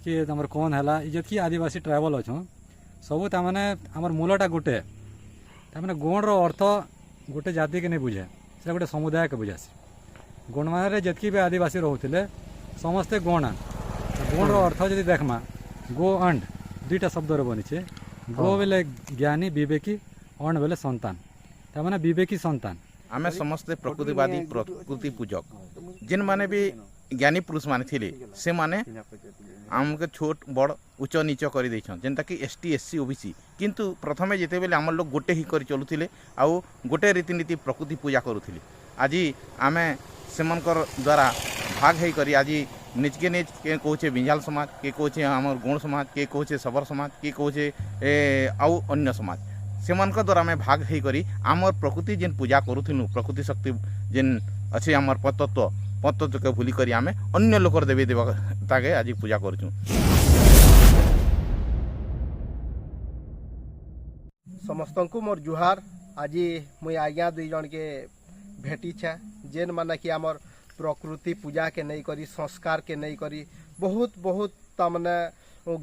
कि तुम कौन है जी आदिवासी ट्राइबल अच्छ सब तमाने आमर मूलटा गोटे तमाने गौण अर्थ गोटे जाति के नहीं बुझे से गोटे समुदाय के बुझासी गौण मान जितकी भी आदिवासी रोते समस्ते गौणा गौण अर्थ जब देखमा गो अंड दुईटा शब्द बनीचे गो बेले ज्ञानी विवेकी अंड बेले संतान तमाने विवेकी संतान आमे समस्ते प्रकृतिवादी प्रकृति पूजक जिन माने भी ज्ञानी पुरुष माने थिले से माने आमके छोट बड़ उच्च नीच कर जेनता कि एसटी एससी ओबीसी किंतु प्रथमे जेते बेले आम लोग गोटे ही कर चलुथिले आउ गोटे रीतिनीति प्रकृति पूजा करुथिले आज आमे सेमनकर द्वारा भाग है करी आज निजके निज के कहे बिंजाल समाज के कहे आम गौण समाज के कहे सबर समाज के कहे आउ अन्य समाज सेमान द्वारा आम भाग है करी आमर प्रकृति जेन पूजा करूथिलु प्रकृति शक्ति जेन अच्छे आमर पतत्व के भूली करी आमे अन्य लोकर देवी देवता के आज पूजा करूँ। समस्त को मोर जुहार आज मुई आज्ञा दुई जन के भेटी छे जेन माने कि आमर प्रकृति पूजा के नहीं करी संस्कार के नहीं करी बहुत बहुत तमने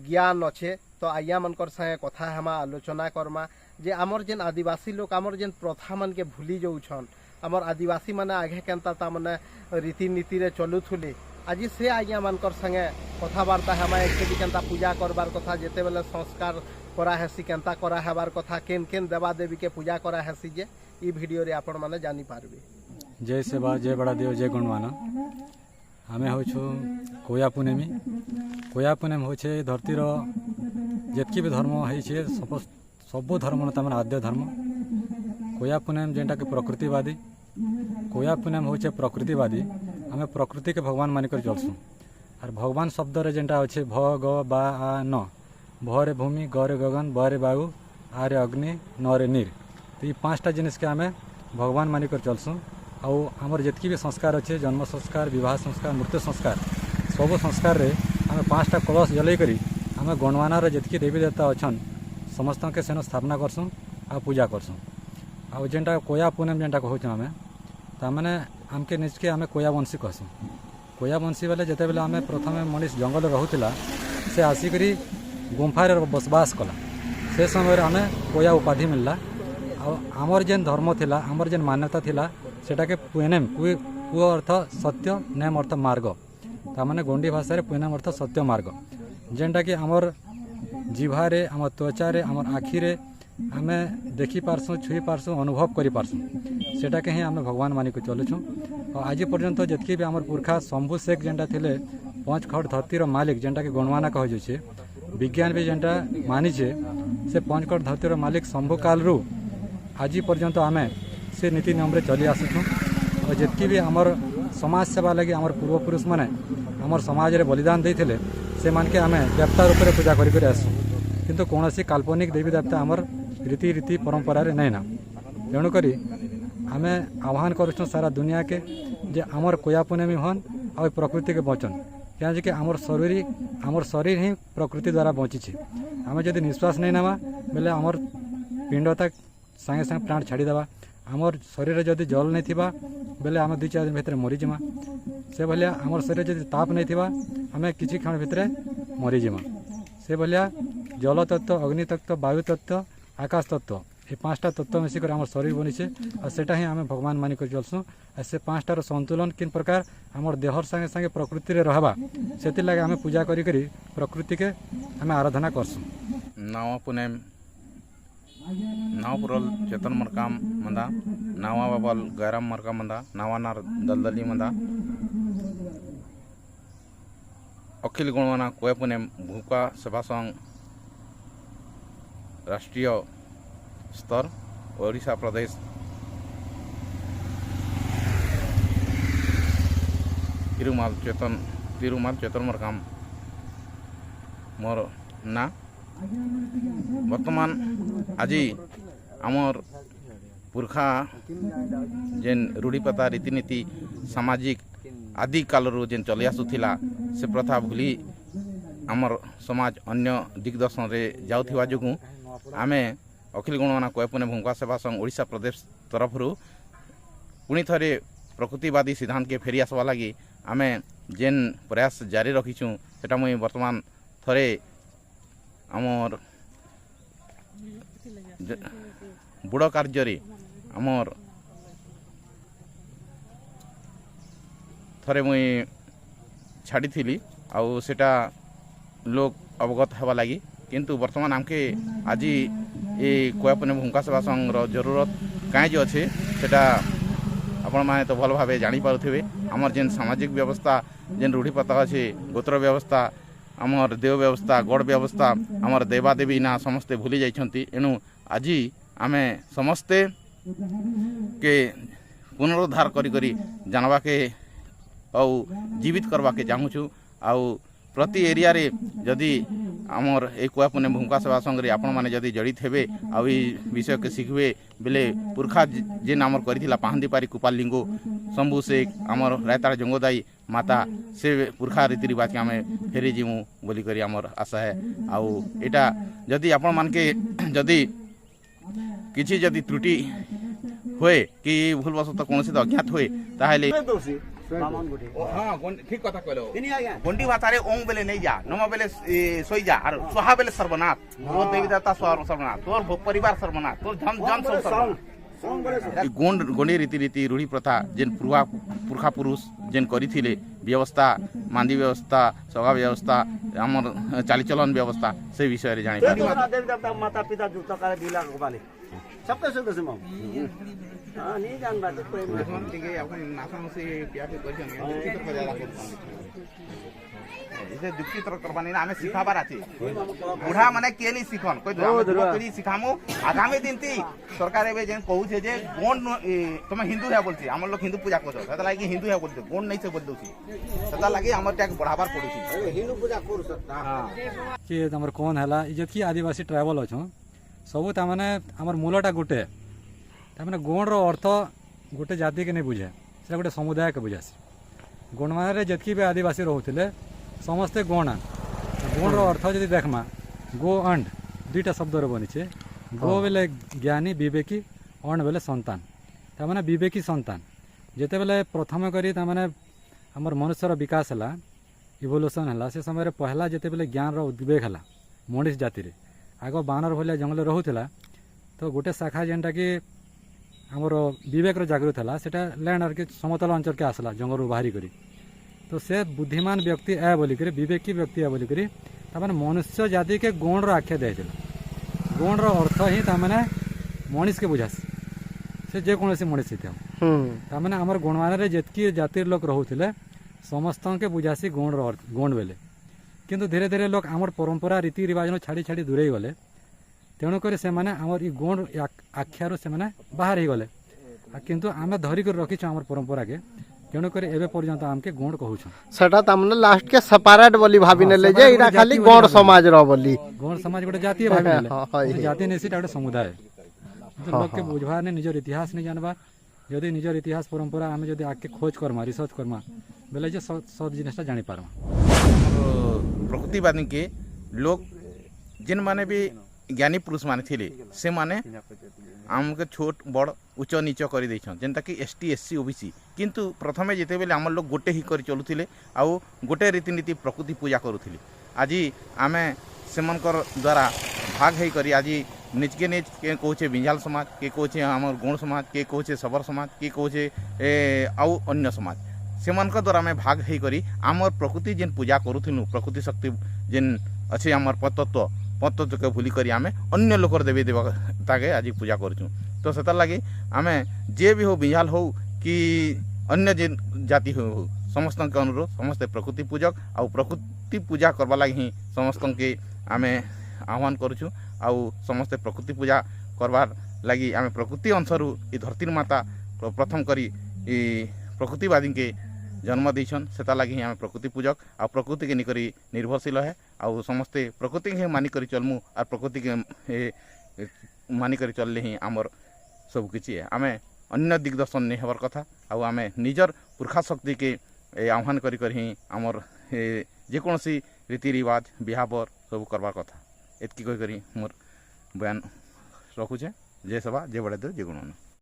ज्ञान अच्छे तो आज्ञा मनकर संगे कथा हेमा आलोचना करमा जे आमर जेन आदिवासी लोग आमर जेन प्रथा मन के भूली जाऊछन आमर आदिवासी माने आगे केनता तमने रीतिनीति रे चलुथुले आज से आज्ञा मनकर संगे कथबार्ता हेमा एक्चुअली केनता पूजा करबार कथा जेते बेले संस्कार करा हेसी केनता करा हेबार कथा केन केन देवा देवी के पूजा करा हेसी जे ई वीडियो रे आपण माने जानि पारबे। जय सेवा जय बड़ा देव जय गणमान आमे हो कोया पूर्णिमी कोया पूर्णिम हो धरतीर जितकी भी धर्म है सब धर्म तम आद्य धर्म कोया पूर्णिम जेनटा कि प्रकृतिवादी कोया पूर्णिम हो प्रकृतिवादी आम प्रकृति के भगवान मानिक चलसु और भगवान शब्द रे जेनटा अच्छे भ ग बा आ न भ रे भूमि ग रे गगन ब रे वायु आ रे अग्नि न रे नीर तो ये पांचटा जिनिस के आम भगवान मानिक चलसु आउ आमर जितकी भी संस्कार अच्छे जन्म संस्कार विवाह संस्कार मृत्यु संस्कार सब संस्कार रे आम पांचटा कलश जलई करी आम गणवानार जितकी देवी देवता अच्छन समस्त के सेन स्थापना करसुँ आ पूजा करसुँ आउ जेनटा कोया पूनम जेनटा कहूँ आम ताने आमके निजके आम कोया वंशी कहसुँ कोया वंशी बेले जिते बेले आम प्रथम मनीष जंगल रोला से आसिकी गुंफार बसवास कला से समय आम कोया उपाधि मिलला आमर जेन धर्म थिला आमर जेन मान्यता थिला सेटा के पुनेम पु अर्थ सत्य नेम अर्थ मार्ग तामाने गोंडी भाषा पुनेम अर्थ सत्य मार्ग जेनटा कि आमर जिभारे आम त्वचारे आमर आखिरे आम देखी पार्सुँ छुई पार्सुँ अनुभव करि पार्सुँ सेटा के ही आम भगवान मानिक चलुछुँ और आज पर्यंत जितकी भी आमर पुरखा शंभु शेख जेनटा थिले पंच खड़ धरतीर मालिक जेनटा कि गणवाना कहुचे विज्ञान भी जेनटा मानिचे से पंच खड़ धरतीर मालिक शंभु कालरू आज पर्यंत आम से नीति नियम रे चली आसुछुँ और जितकी भी आमर समाज सेवा लगी आमर पूर्वपुरुष माने आमर समाज रे बलिदान देइथिले से मान के आम देवता रूप में पूजा करी आसू किंतु कौन सी काल्पनिक देवी देवता आमर रीति परंपरा रे नहीं ना तेणुक आम आह्वान करुँ सारा दुनिया के जे आमर कोया पूर्णिमी हन आ प्रकृति के बचन क्या कि आमर शरीर ही प्रकृति द्वारा बची आम जब निश्वास नहीं नवा बेले आमर पिंडता संगे संगे प्राण छाड़ीदेवा आमर शरीर जदि जल नहीं थिबा बेले आम 2-4 दिन भितर मरीजिमा से भलिया आमर शरीर जदि ताप नहीं थिबा आम किछि क्षण भितर मरीजिमा से भलिया जल तत्व अग्नि तत्व वायु तत्व आकाश तत्व ये 5टा तत्व मिसिकर आमर शरीर बनीचे और सेटा ही आम भगवान मानिक चलसुँ से 5टार संतुलन किन प्रकार आमर देहर संगे संगे प्रकृति रे रहबा सेति लागे आम पूजा करी करी प्रकृति के आम आराधना करसुँ। नावा पुनेम नावपुरल चेतन मरकाम मंदा नावा बाबल गैराम मरका मंदा नावानार दलदली मंदा अखिल गणवाना कोया पुनेम भूका सभा संघ राष्ट्रीय स्तर ओडिशा प्रदेश तिरुमाल चेतन मरकाम मोर ना वर्तमान आज आमर पुरखा जेन रूढ़ीपता रीतिनीति सामाजिक आदि कालरू जेन चली आसुथिला से प्रथा भूली आमर समाज अन्य दिग्दर्शन रे जाउथिबा जोगु आमे अखिल गणवाना कोयपुने भूमिका सेवा संघ ओडिशा प्रदेश तरफ पुणी थरे प्रकृतिवादी सिद्धांत के फेरी आसवा लगी आमे जेन प्रयास जारी रखीचु सेटा मुई वर्तमान थरे आमर बुड़ कार्य आमर थरे मुई छाड़ी थी आउ सेटा लोक अवगत हवा लगी किंतु वर्तमान आमके आज ये कोयापुने भूमिका सेवा संघर जरूरत कहीं जो अच्छे सेटा आपण मैंने तो भल भाव जापे आमर जेन सामाजिक व्यवस्था जेन रूढ़ी प्रथा अच्छे गोत्र व्यवस्था आमर देव व्यवस्था गड़ व्यवस्था आमर देवादेवी ना समस्ते भूली जाइछंती एणु आज आमे समस्ते के पुनरुद्धार करी जानवा के आउ जीवित करवा के चाहूँ आउ प्रति एरिया रे जदि आमर ए कोयापुने भूमिका सेवा संघरे आपण मैंने जदि जड़ित हेबे आउ विषय के शिखबे बेले पुरखा जेन आमर करिथिला पाहंदी पारी कुपाल लिंगो शंभू शेख आमर रायतार जंगोदाई माता से पुरखा रीति रिवाज के आम फेरी जीमु बोली करी आमर आशा है आउ एटा जदि आपण मान के जदि किछि जदि त्रुटि होए कि भूलवशतः कौन से अज्ञात होए ताहेले हाँ ठीक कथा कहलो गंडी भातारे ओंग बेले नहीं जा नम बेले सोई जा और सुहा बेले सर्वनाथ तोर देवी देवता सर्वनाथ तोर परिवार सर्वनाथ तोर जन जन सब सर्वनाथ गोंडी रीति रूढ़ी प्रथा जेन पुरखा पुरुष जेन करिथिले व्यवस्था मांदी व्यवस्था सभा व्यवस्था आमर चालीचलन व्यवस्था से विषय रे जानि माता पिता जुत करे दिला गोपाले सबके सुन दस मम हां नहीं जान बात कोई मन दिगे अपन नासा से प्यार के करछन दुखी तो करे लागो इसे दुखी तर करबानी ना हमें सिखाबार आछी बुढ़ा माने के नहीं सिखन कोई पीढ़ी सिखामु आगामी दिन ती सरकार एबे जेन कहू छे जे गोंड तुम हिंदू है बोलछी हमर लोग हिंदू पूजा करछो सदा लागी हिंदू है बोलते गोंड नहीं से बोल दोसी सदा लागी हमर टैग बढ़ाबार पड़ुसी हिंदू पूजा कर सकता हां कि हमर कोन हला जति आदिवासी ट्राइबल अछो सबु ता माने हमर मूलटा गुटे ता माने गोंड रो अर्थ गुटे जाति के नहीं बुझे से गुटे समुदाय के बुझासी गोंड माने जतकी भी आदिवासी रहउथिले समस्ते गोणा गोण रो अर्थ जदि देखमा गो अंड दुईटा शब्द रो बनिछे गो बेले ज्ञानी विवेकी अंड बेले संतान ता माने विवेकी संतान जेते बेले प्रथम करी ता माने हमर मनुष्य रो विकास हला इवोल्यूशन हला से समय रे पहला जेते बेले ज्ञान रो उद्वेग हला मनुष्य जाति रे आगो बानर भलिया जंगल रहउथिला तो गोटे शाखा जेनटा कि हमर विवेक रो जागृत हला सेटा लैंड आर के समतल अंचल के आसला जंगल रो बाहरी करी तो से बुद्धिमान व्यक्ति ए बोलिक विवेकी व्यक्ति ए बोलिक तार मनुष्य जाति के गोण रो आख्या दिया गोण रो अर्थ ही तार मनीष के बुझासी से जेकोसी मनीष तार आमर गोण मान जितकी जातिर लोक रोते समस्त के बुझासी गोण रो गोण बेले किंतु धीरे धीरे लोक आमर परंपरा रीति रिवाज छाड़ी छाड़ी दूरे गले तेणुक से आमर इ गोण आख्यार से बाहर ही गले किंतु आम धरिक रखीच आमर परंपरा के तेणुक एवं पर्यंत आमके गोण कहूँ सेटा तमने लास्ट के सेपरेट बोली भाभी नेले जे इरा खाली गोण समाज रो बोली गोण समाज गोटे जाति भाभी नेले जाति नै सिटा गोटे समुदाय लोक के बुझबार ने निजर इतिहास नहीं जानबा जदि निजर इतिहास परंपरा आमे जदि आके खोज करमा रिसर्च करमा बेले जे सब जिनिसटा जानि पारमा प्रकृतिवादी के लोग जिन माने भी ज्ञानी पुरुष माने थिले से माने आमके छोट बड़ उच्च नीच कर जेनता कि एसटी एससी ओबीसी किंतु प्रथमे जिते बेले आम लोग गोटे ही कर चलुथिले आउ गोटे रीतिनीति प्रकृति पूजा करुथिले आज आमे सेमनकर द्वारा भाग है करी आज निजके निज के कहे बिंझाल समाज के कहे आमर गोण समाज के कहे सबर समाज के कहे आउ अन्य समाज सेमनकर द्वारा आम भाग है करी आमर प्रकृति जेन पूजा करुथिलु प्रकृति शक्ति जेन अच्छे आमर पतत्व के भूली करी आमे अन्य लोकर देवी देवता के आज पूजा करछुं तो सेतार लगे आमे जे भी हो बिंझाल हो कि अन्य जे जाति हो समस्त के अनुरोध समस्त प्रकृति पूजक आउ प्रकृति पूजा करवा लगे ही समस्त के आमे आह्वान करूँ आउ समस्त प्रकृति पूजा करवार लगी आमे प्रकृति अंशरू ई धरती माता प्रथम करी प्रकृतिवादी के जन्म देछन सेता लगी आमे प्रकृति पूजक आ प्रकृति के निकरी निर्भरशील है आउ समस्ते प्रकृति के मानी करी चलमु आ प्रकृति के मानी करी चलले ही आमर सब किछि है आमे अन्य दिग्दर्शन नहीं हबार कथा आउ आमे निजर पुरखा शक्ति के आह्वान करी ही आमर जेकोसी रीति रिवाज बिहाबर सब करबार कथा एतकी कही मोर बयान रखुचे जय सभा जय बड़े जे गुण।